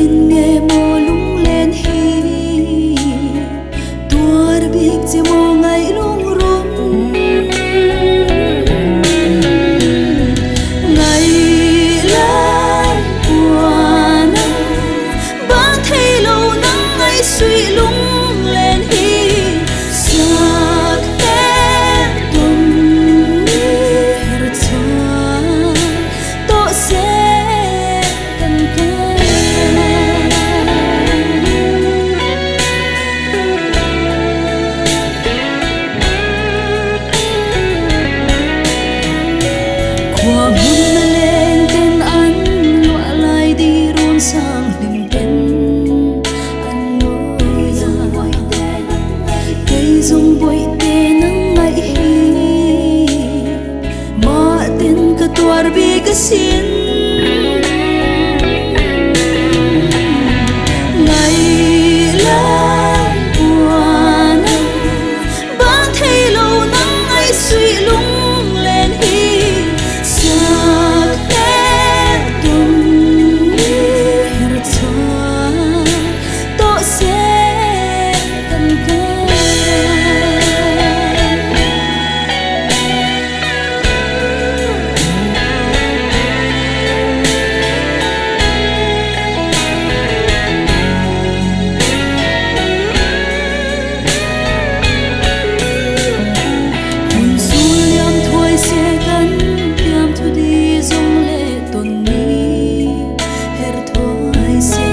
in nghe mô lung lên hi tuar bik che mo ngai lung run ngai lai qua nắng ba thấy lâu nắng ngai suy lung lên hi sak te tum ni her cha to se tan ka qua mun lên tên anh loa lại đi run sang đêm tên anh nói ra cây dùng bụi tên nắng ngày hi mà tên cả tuar bi cái xin ngày lai qua nắng ba thấy lâu nắng ngày suy lung lên hi sak te tum ni her cha to se tan ka hun su liam thôi se kan tiam thu đi zong le ton ni her thôi se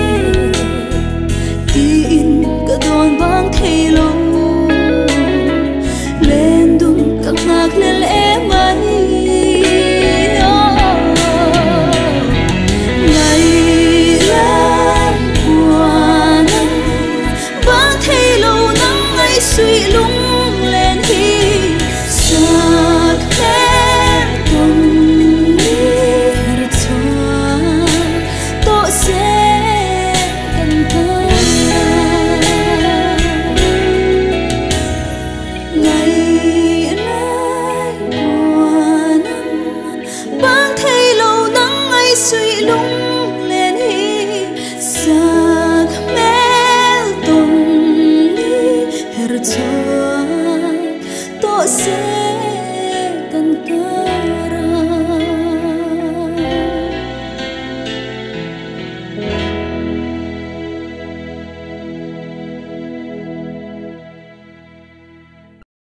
ti in ka don bang thei lo lên dung ka ngak le le mai ngày lai qua nắng ba thấy lâu nắng ngày suy lung lên hi sak te tum ni her cha to se tan ka ngày lai qua nắng ba thấy lâu nắng ngày suy lung lên hi sak mel tum ni her cha to se